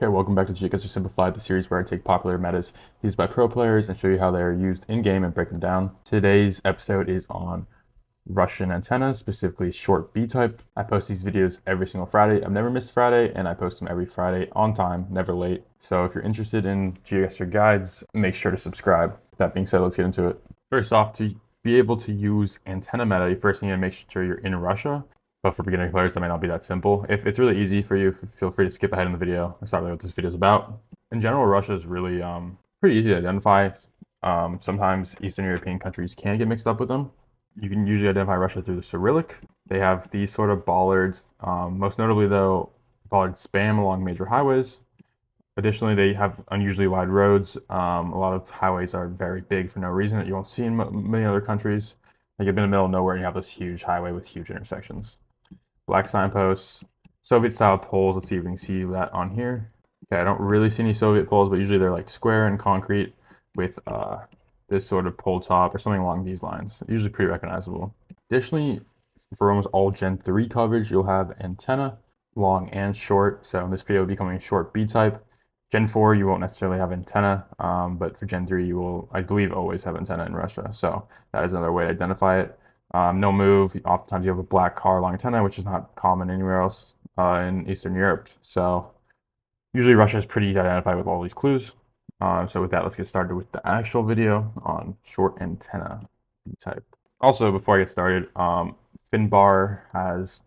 Okay, welcome back to Geoguessr Simplified, the series where I take popular metas used by pro players and show you how they are used in-game and break them down. Today's episode is on Russian antennas, specifically short B-type. I post these videos every single Friday. I've never missed Friday, and I post them every Friday on time, never late. So if you're interested in Geoguessr guides, make sure to subscribe. That being said, let's get into it. First off, to be able to use antenna meta, you first need to make sure you're in Russia. But for beginning players, that might not be that simple. If it's really easy for you, feel free to skip ahead in the video. That's not really what this video is about. In general, Russia is really pretty easy to identify. Sometimes Eastern European countries can get mixed up with them. You can usually identify Russia through the Cyrillic. They have these sort of bollards. Most notably, though, bollards span along major highways. Additionally, they have unusually wide roads. A lot of highways are very big for no reason that you won't see in many other countries. Like you've been in the middle of nowhere and you have this huge highway with huge intersections. Black signposts, Soviet-style poles. Let's see if we can see that on here. Okay, I don't really see any Soviet poles, but usually they're like square and concrete with this sort of pole top or something along these lines. Usually pretty recognizable. Additionally, for almost all Gen 3 coverage, you'll have antenna, long and short. So in this video, will be coming short B-type. Gen 4, you won't necessarily have antenna, but for Gen 3, you will, I believe, always have antenna in Russia. So that is another way to identify it. No move. Oftentimes you have a black car long antenna, which is not common anywhere else in Eastern Europe. So usually Russia is pretty easy to identify with all these clues. So with that, let's get started with the actual video on short antenna type. Also, before I get started, Finbar is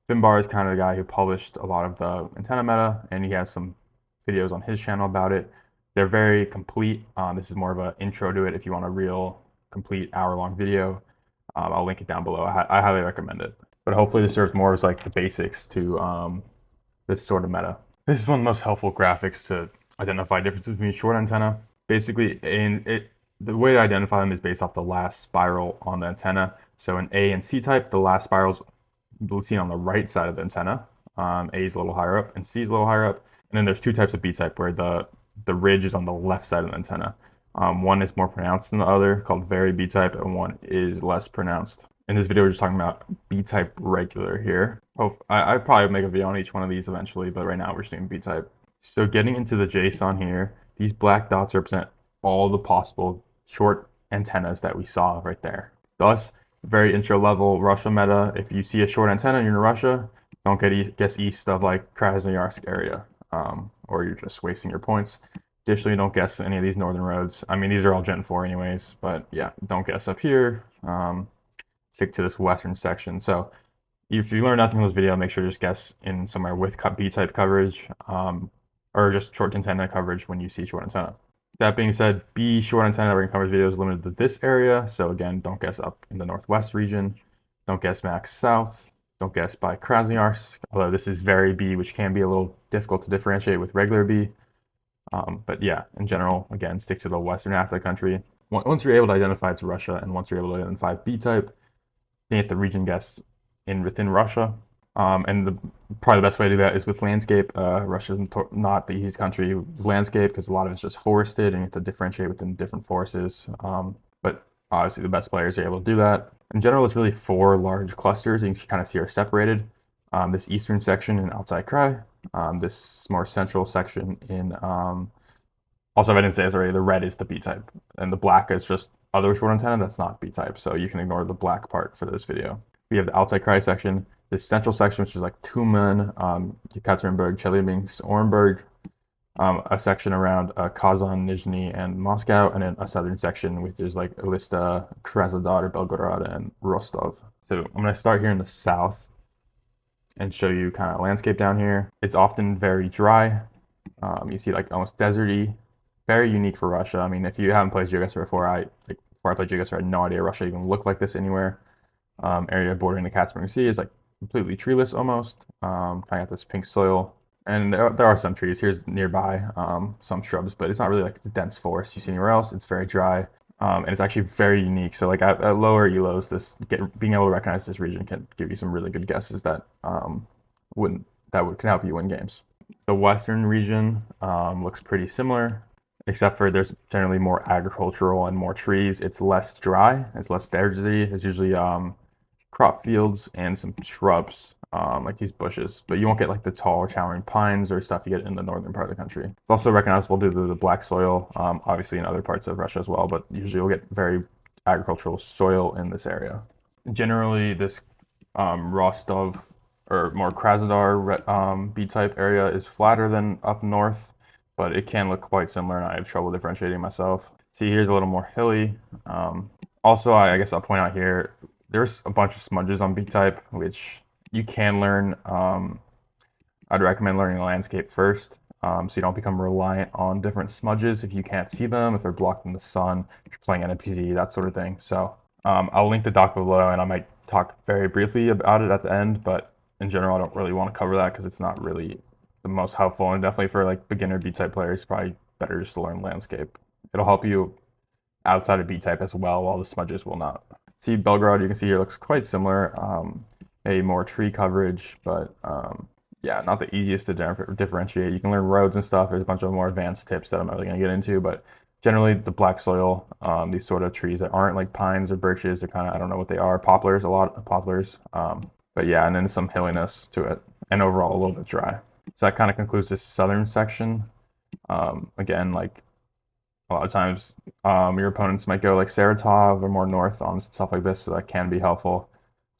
kind of the guy who published a lot of the antenna meta, and he has some videos on his channel about it. They're very complete. This is more of an intro to it if you want a real complete hour-long video. I'll link it down below. I highly recommend it. But hopefully this serves more as like the basics to this sort of meta. This is one of the most helpful graphics to identify differences between short antenna. Basically, the way to identify them is based off the last spiral on the antenna. So in A and C type, the last spiral's seen on the right side of the antenna. A is a little higher up and C is a little higher up. And then there's two types of B type where the ridge is on the left side of the antenna. One is more pronounced than the other, called very B-type, and one is less pronounced. In this video, we're just talking about B-type regular here. I probably make a video on each one of these eventually, but right now we're just doing B-type. So getting into the JSON here, these black dots represent all the possible short antennas that we saw right there. Thus, very intro level Russia meta. If you see a short antenna and you're in Russia, don't guess east of like Krasnoyarsk area, or you're just wasting your points. Additionally, don't guess any of these northern roads. I mean, these are all Gen 4 anyways, but yeah, don't guess up here. Stick to this western section. So if you learn nothing from this video, make sure to just guess in somewhere with B-type coverage, or just short antenna coverage when you see short antenna. That being said, B short antenna that we're going to cover this video is limited to this area. So again, don't guess up in the northwest region. Don't guess max south. Don't guess by Krasnoyarsk, although this is very B, which can be a little difficult to differentiate with regular B. But yeah, in general, again, stick to the western half of the country. Once you're able to identify it's Russia, and once you're able to identify B-type, you get the region guess within Russia. And probably the best way to do that is with landscape. Russia is not the easiest country with landscape because a lot of it's just forested, and you have to differentiate within different forests. But obviously, the best players are able to do that. In general, it's really 4 large clusters. You can kind of see are separated. This eastern section in Altai Krai. This more central section in, also if I didn't say this already, the red is the B-type, and the black is just other short antenna that's not B-type, so you can ignore the black part for this video. We have the Altai Krai section, this central section, which is like Tumen, Yekaterinburg, Chelyabinsk, Orenburg, a section around Kazan, Nizhny, and Moscow, and then a southern section, which is like Elista, Krasnodar, Belgorod, and Rostov. So I'm going to start here in the south and show you kind of landscape down here. It's often very dry. You see like almost deserty, very unique for Russia. I mean, if you haven't played Geoguessr before, before I played Geoguessr, I had no idea Russia even looked like this anywhere. Area bordering the Caspian Sea is like completely treeless almost. Kind of got this pink soil. And there are some trees. Here's nearby, some shrubs, but it's not really like the dense forest you see anywhere else. It's very dry. And it's actually very unique. So like at lower elos, being able to recognize this region can give you some really good guesses that can help you win games. The western region looks pretty similar, except for there's generally more agricultural and more trees. It's less dry. It's less deserty. It's usually crop fields and some shrubs, like these bushes, but you won't get like the tall towering pines or stuff you get in the northern part of the country. It's also recognizable due to the black soil, obviously in other parts of Russia as well, but usually you'll get very agricultural soil in this area. Generally, this Rostov or more Krasnodar B-type area is flatter than up north, but it can look quite similar, and I have trouble differentiating myself. See, here's a little more hilly. Also, I guess I'll point out here, there's a bunch of smudges on B-type, which you can learn. I'd recommend learning the landscape first, so you don't become reliant on different smudges if you can't see them, if they're blocked in the sun, if you're playing NPC, that sort of thing. So I'll link the doc below, and I might talk very briefly about it at the end, but in general, I don't really want to cover that because it's not really the most helpful, and definitely for like beginner B-type players, probably better just to learn landscape. It'll help you outside of B-type as well, while the smudges will not. See, Belgrade, you can see here, looks quite similar. Maybe more tree coverage, but yeah, not the easiest to differentiate. You can learn roads and stuff. There's a bunch of more advanced tips that I'm not really going to get into, but generally the black soil, these sort of trees that aren't like pines or birches, they're kind of, I don't know what they are, poplars, a lot of poplars. But yeah, and then some hilliness to it, and overall a little bit dry. So that kind of concludes this southern section. Again, like a lot of times your opponents might go like Saratov or more north on stuff like this, so that can be helpful,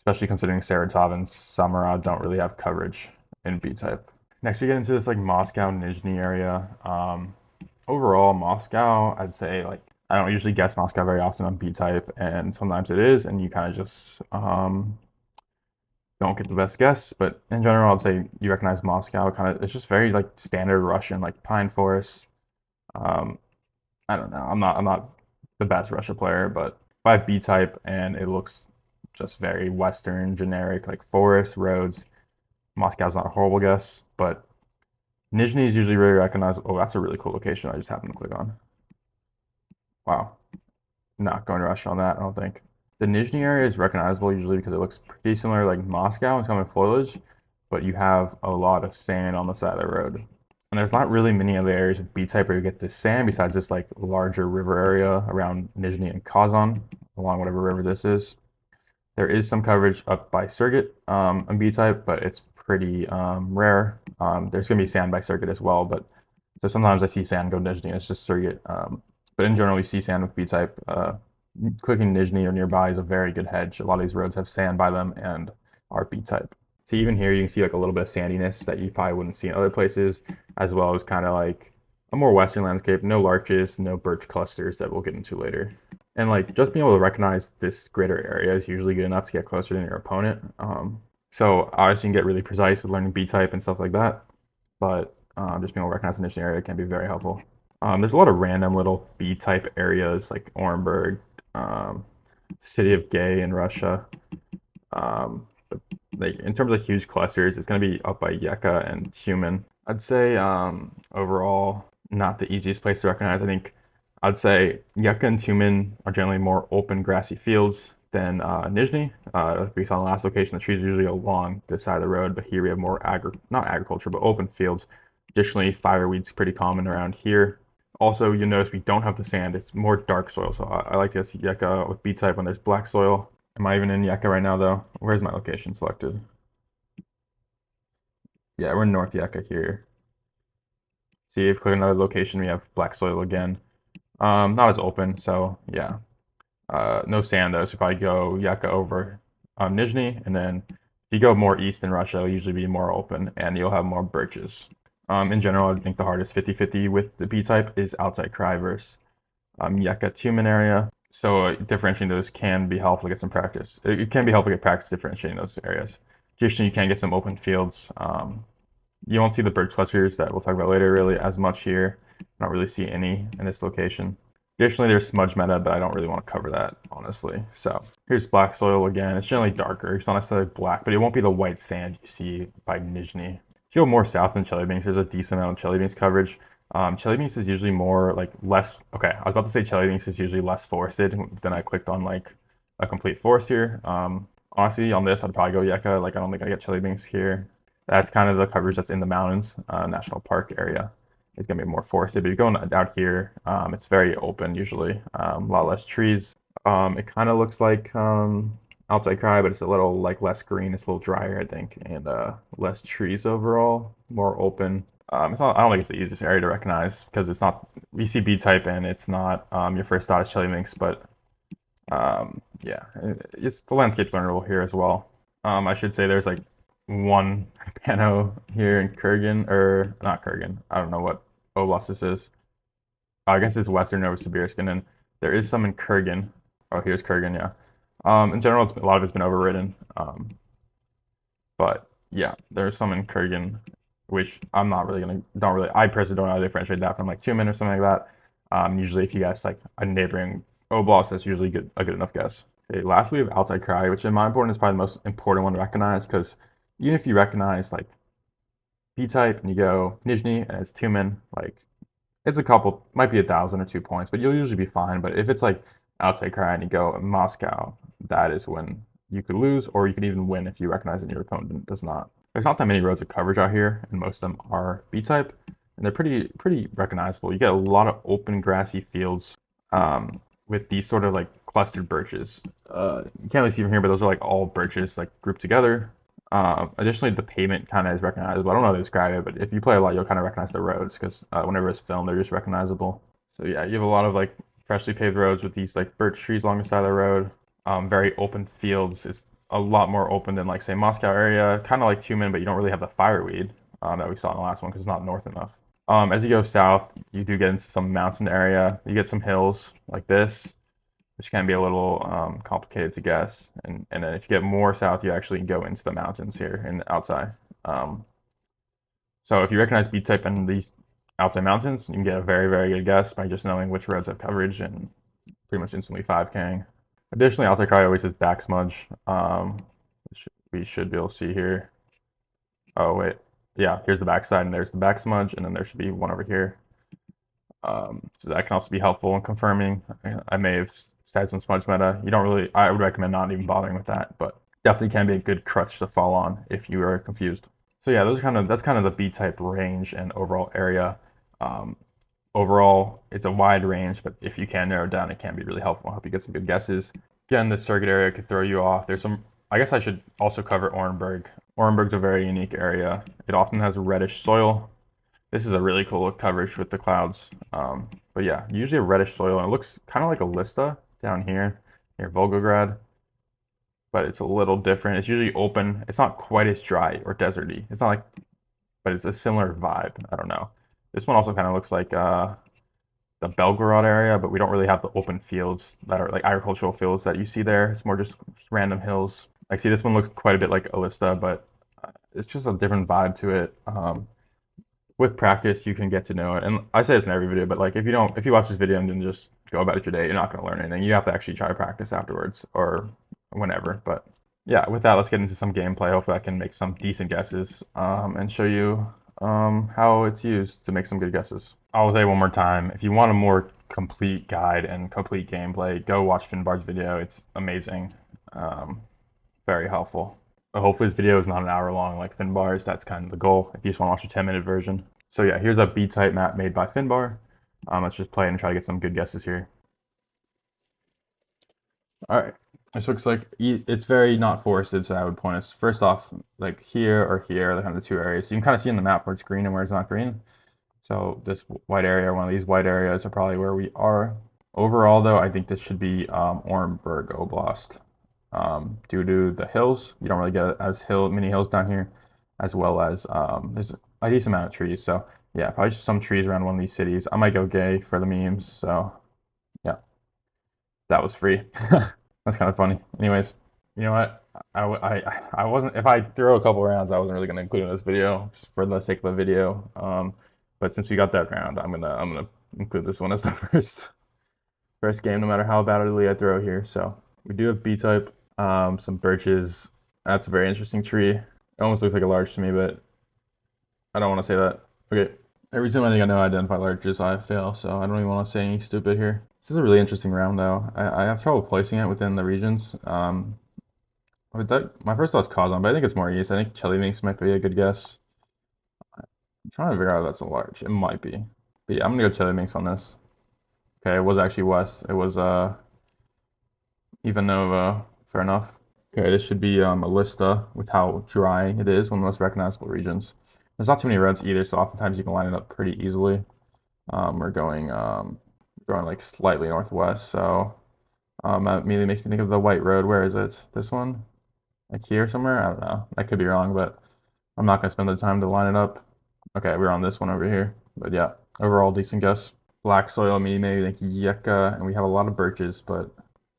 especially considering Saratov and Samara don't really have coverage in B-type. Next we get into this like Moscow, Nizhny area. Overall, Moscow, I'd say like, I don't usually guess Moscow very often on B-type, and sometimes it is, and you kind of just don't get the best guess, but in general, I'd say you recognize Moscow. Kind of, it's just very like standard Russian, like pine forests. I don't know. I'm not the best Russia player, but if I have B-type and it looks just very Western, generic, like forests, roads, Moscow's not a horrible guess, but Nizhny is usually really recognized. Oh, that's a really cool location I just happened to click on. Wow. Not going to rush on that, I don't think. The Nizhny area is recognizable usually because it looks pretty similar like Moscow in some of foliage, but you have a lot of sand on the side of the road. And there's not really many other areas of B-type where you get this sand besides this like larger river area around Nizhny and Kazan, along whatever river this is. There is some coverage up by Circuit on B-type, but it's pretty rare. There's going to be sand by Circuit as well, but so sometimes I see sand go Nizhny, it's just Circuit. But in general, you see sand with B-type. Clicking Nizhny or nearby is a very good hedge. A lot of these roads have sand by them and are B-type. So even here, you can see like a little bit of sandiness that you probably wouldn't see in other places, as well as kind of like a more western landscape. No larches, no birch clusters that we'll get into later. And like just being able to recognize this greater area is usually good enough to get closer to your opponent. So obviously you can get really precise with learning B-type and stuff like that, but just being able to recognize the niche area can be very helpful. There's a lot of random little B-type areas like Orenburg, city of Gay in Russia. Like in terms of huge clusters, it's going to be up by Yeka and Tumen. I'd say overall not the easiest place to recognize. I think I'd say Yeka and Tumen are generally more open grassy fields than Nizhny. Like we saw in the last location, the trees are usually along the side of the road, but here we have more not agriculture, but open fields. Additionally, fireweed's pretty common around here. Also, you'll notice we don't have the sand. It's more dark soil, so I like to see Yeka with B-type when there's black soil. Am I even in Yeka right now, though? Where's my location selected? Yeah, we're in North Yeka here. See, if we click another location, we have black soil again. Not as open, so yeah. No sand, though, so probably go Yeka over Nizhny, and then if you go more east in Russia, it'll usually be more open, and you'll have more birches. In general, I think the hardest 50-50 with the B-type is outside Krai versus Yeka Tumen area. So differentiating those can be helpful to get some practice. It can be helpful to get practice differentiating those areas. Additionally, you can get some open fields. You won't see the birch clusters that we'll talk about later really as much here. I don't really see any in this location. Additionally, there's smudge meta, but I don't really want to cover that, honestly. So here's black soil again. It's generally darker. It's not necessarily black, but it won't be the white sand you see by Nizhny. If you go more south than Chelyabinsk, there's a decent amount of Chelyabinsk coverage. Chelyabinsk is usually more like less, okay, I was about to say Chelyabinsk is usually less forested. Then I clicked on like a complete forest here. Honestly, on this, I'd probably go Yeka. Like, I don't think I get Chelyabinsk here. That's kind of the coverage that's in the mountains, national park area. It's gonna be more forested, but if you're going out here, it's very open usually, a lot less trees. It kind of looks like outside cry, but it's a little like less green. It's a little drier, I think, and less trees overall, more open. It's not. I don't think it's the easiest area to recognize because it's not. You see B type and it's not your first thought is Chili Minx, but yeah, it's the landscape's learnable here as well. I should say there's like one pano here in Kurgan, or not Kurgan. I don't know what oblast this is. I guess it's Western Novosibirsk, and then there is some in Kurgan. Oh, here's Kurgan, yeah. In general, a lot of it's been overridden. But yeah, there's some in Kurgan, which I'm not really don't really, I personally don't know how to differentiate that from like Tumen or something like that. Usually if you guess like a neighboring oblast, that's usually a good enough guess. Okay, lastly, we have Altai Krai, which in my opinion is probably the most important one to recognize, because even if you recognize like B-type and you go Nizhny and it's Tumen, like it's a couple, might be 1,000 or 2 points, but you'll usually be fine. But if it's like Altai Krai and you go Moscow, that is when you could lose, or you could even win if you recognize that your opponent does not. There's not that many roads of coverage out here, and most of them are B-type, and they're pretty recognizable. You get a lot of open grassy fields with these sort of like clustered birches. You can't really see from here, but those are like all birches like grouped together. Additionally, the pavement kind of is recognizable. I don't know how to describe it, but if you play a lot, you'll kind of recognize the roads because whenever it's filmed, they're just recognizable. So yeah, you have a lot of like freshly paved roads with these like birch trees along the side of the road. Very open fields. It's a lot more open than like say Moscow area, kind of like Tumen, but you don't really have the fireweed that we saw in the last one because it's not north enough. As you go south, you do get into some mountain area. You get some hills like this, which can be a little complicated to guess. And then if you get more south, you actually go into the mountains here in the outside. So if you recognize B-type in these outside mountains, you can get a very good guess by just knowing which roads have coverage and pretty much instantly 5K'ing. Additionally, Altai Krai always has back smudge, which we should be able to see here. Oh, wait. Yeah, here's the backside, and there's the back smudge, and then there should be one over here. So that can also be helpful in confirming. I may have said some smudge meta. I would recommend not even bothering with that, but definitely can be a good crutch to fall on if you are confused. So yeah, that's kind of the B-type range and overall area. Overall, it's a wide range, but if you can narrow it down, it can be really helpful. I hope you get some good guesses. Again, this circuit area could throw you off. I guess I should also cover Orenburg. Orenburg's a very unique area. It often has reddish soil. This is a really cool coverage with the clouds. But yeah, usually a reddish soil, and it looks kind of like a Lista down here near Volgograd, but it's a little different. It's usually open. It's not quite as dry or deserty. It's not like, but it's a similar vibe. I don't know. This one also kind of looks like the Belgorod area, but we don't really have the open fields that are like agricultural fields that you see there. It's more just random hills. Like, see, this one looks quite a bit like Alista, but it's just a different vibe to it. With practice, you can get to know it. And I say this in every video, but like if you watch this video and then just go about your day, you're not going to learn anything. You have to actually try to practice afterwards or whenever. But yeah, with that, let's get into some gameplay. Hopefully I can make some decent guesses and show you how it's used to make some good guesses. I'll say one more time, if you want a more complete guide and complete gameplay, go watch Finbar's video. It's amazing. Very helpful. Hopefully this video is not an hour long like Finbar's. That's kind of the goal if you just want to watch a 10-minute version. So yeah, here's a B-type map made by Finbar. Let's just play and try to get some good guesses here. All right, this looks like it's very not forested, so I would point us first off like here or here, the kind of the two areas. So you can kind of see in the map where it's green and where it's not green. So this white area, one of these white areas are probably where we are. Overall though, I think this should be Orenburg Oblast. Due to the hills, you don't really get as many hills down here, as well as there's a decent amount of trees. So yeah, probably just some trees around one of these cities. I might go gay for the memes. So yeah, that was free. That's kind of funny. Anyways, you know what? I wasn't, if I throw a couple rounds, I wasn't really gonna include in this video just for the sake of the video. But since we got that round, I'm gonna include this one as the first game, no matter how badly I throw here. So we do have B-type. Some birches. That's a very interesting tree. It almost looks like a larch to me, but I don't want to say that. Okay, every time I think I know how to identify larches, I fail, so I don't even want to say anything stupid here. This is a really interesting round, though. I have trouble placing it within the regions. My first thought is Kazan, but I think it's more east. I think Chili Minx might be a good guess. I'm trying to figure out if that's a larch. It might be. But yeah, I'm going to go Chili Minx on this. Okay, it was actually west. It was Ivanova. Fair enough. Okay, this should be a lista with how dry it is, one of the most recognizable regions. There's not too many roads either, so oftentimes you can line it up pretty easily. We're going like slightly northwest, so that immediately makes me think of the white road. Where is it? This one? Like here somewhere? I don't know. I could be wrong, but I'm not gonna spend the time to line it up. Okay, we're on this one over here. But yeah, overall decent guess. Black soil, meaning maybe like yucca, and we have a lot of birches, but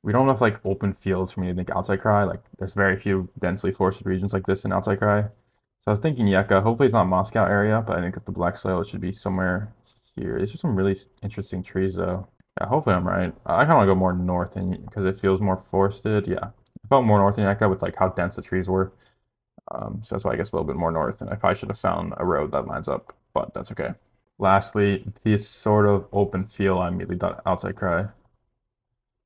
we don't have like open fields for me to think outside cry. Like there's very few densely forested regions like this in outside cry. So I was thinking yucca. Hopefully it's not Moscow area, but I think with the black soil it should be somewhere here. There's just some really interesting trees though. Yeah, hopefully I'm right. I kind of want to go more north because it feels more forested. Yeah, I felt more north in yucca with like how dense the trees were. So that's why I guess a little bit more north, and I probably should have found a road that lines up, but that's okay. Lastly, this sort of open feel I immediately thought outside cry,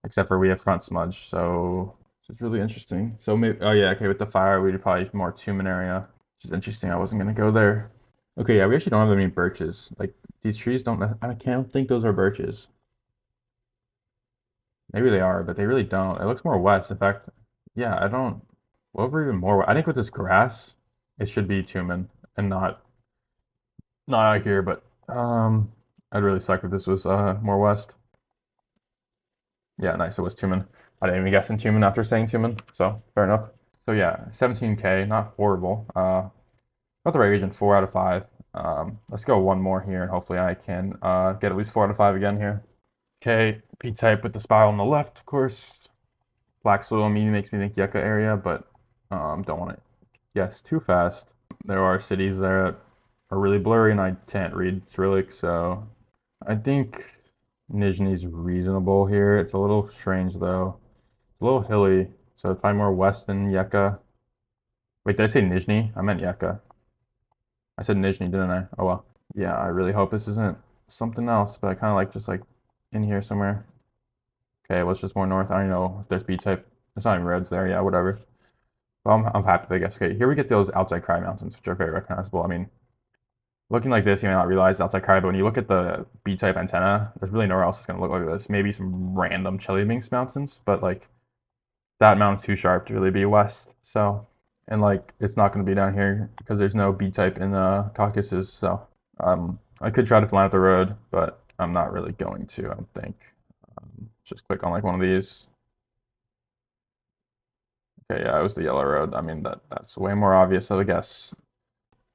except for we have front smudge, so it's really interesting. So maybe, oh yeah, okay, with the fire, we'd probably more Tumen area, which is interesting. I wasn't gonna go there. Okay, yeah, we actually don't have that many birches. Like these trees don't, I can't think those are birches. Maybe they are, but they really don't. It looks more west. In fact, yeah, I don't, what were even more, I think with this grass, it should be Tumen and not out here, but I'd really suck if this was more west. Yeah, nice. It was Tumen. I didn't even guess in Tumen after saying Tumen, so fair enough. So yeah, 17K, not horrible. About the right region, 4 out of 5. Let's go one more here, and hopefully I can get at least 4 out of 5 again here. Okay, P-type with the spiral on the left, of course. Black soil immediately makes me think Yucca area, but don't want to guess too fast. There are cities there that are really blurry, and I can't read Cyrillic, so I think Nizhny's reasonable here. It's a little strange though. It's a little hilly, so it's probably more west than Yucca. Wait, did I say Nizhny? I meant Yucca. I said Nizhny, didn't I? Oh well. Yeah, I really hope this isn't something else, but I kind of like just like in here somewhere. Okay, well, it's just more north. I don't know if there's B-type. There's not even roads there. Yeah, whatever. Well, I'm happy with it, I guess. Okay, here we get those outside Cry Mountains, which are very recognizable. I mean, looking like this, you may not realize outside Cry, but when you look at the B-type antenna, there's really nowhere else that's going to look like this. Maybe some random Chelyabinsk mountains, but like that mountain's too sharp to really be west. So, and like it's not going to be down here because there's no B-type in the Caucasus. So, I could try to line up the road, but I'm not really going to, I don't think. Just click on like one of these. Okay, yeah, it was the yellow road. I mean, that's way more obvious, I guess.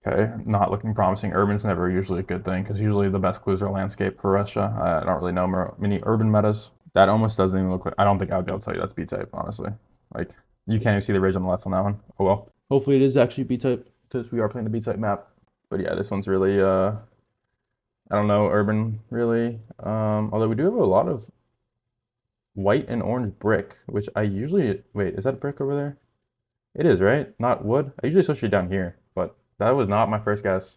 Okay, not looking promising. Urban's never usually a good thing because usually the best clues are landscape for Russia. I don't really know many urban metas. That almost doesn't even look like, I don't think I would be able to tell you that's B-type, honestly. Like, you can't even see the ridge on the left on that one. Oh well. Hopefully it is actually B-type because we are playing the B-type map. But yeah, this one's really, I don't know, urban, really. Although we do have a lot of white and orange brick, which I usually, wait, is that a brick over there? It is, right? Not wood? I usually associate down here, but that was not my first guess.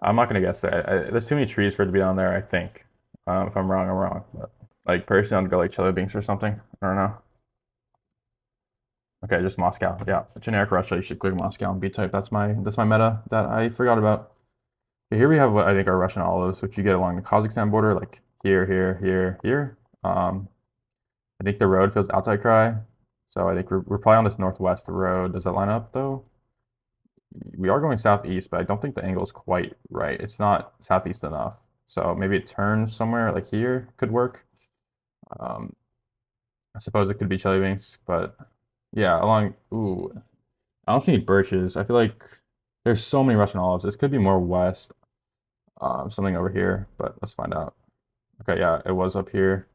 I'm not gonna guess that. There's too many trees for it to be down there, I think. If I'm wrong, I'm wrong. But, like, personally, I'd go like Chelyabinsk or something. I don't know. Okay, just Moscow. Yeah, generic Russia. You should click Moscow and B-type. That's my meta that I forgot about. Okay, here we have what I think are Russian olives, which you get along the Kazakhstan border, like here, here, here, here. I think the road feels outside Cry, so I think we're probably on this northwest road. Does that line up though? We are going southeast, but I don't think the angle is quite right. It's not southeast enough. So maybe it turns somewhere like here could work. I suppose it could be Chelyabinsk, but yeah, along, ooh, I don't see any birches. I feel like there's so many Russian olives. This could be more west, something over here, but let's find out. Okay, yeah, it was up here.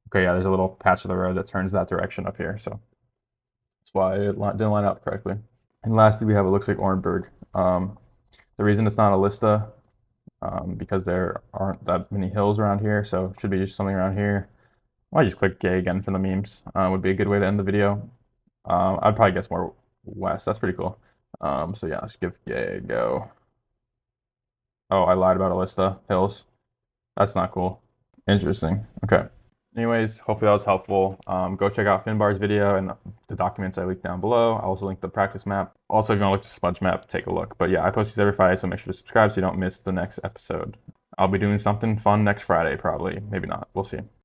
Okay, yeah, there's a little patch of the road that turns that direction up here, so that's why it didn't line up correctly. And lastly, we have, it looks like Orenburg. The reason it's not a lista, because there aren't that many hills around here, so it should be just something around here. I might just click gay again for the memes. Would be a good way to end the video. I'd probably guess more west. That's pretty cool. So yeah, let's give gay a go. Oh, I lied about a lista. Hills. That's not cool. Interesting. Okay. Anyways, hopefully that was helpful. Go check out Finbar's video and the documents I linked down below. I'll also link the practice map. Also, if you want to look at the smudge map, take a look. But yeah, I post these every Friday, so make sure to subscribe so you don't miss the next episode. I'll be doing something fun next Friday, probably. Maybe not. We'll see.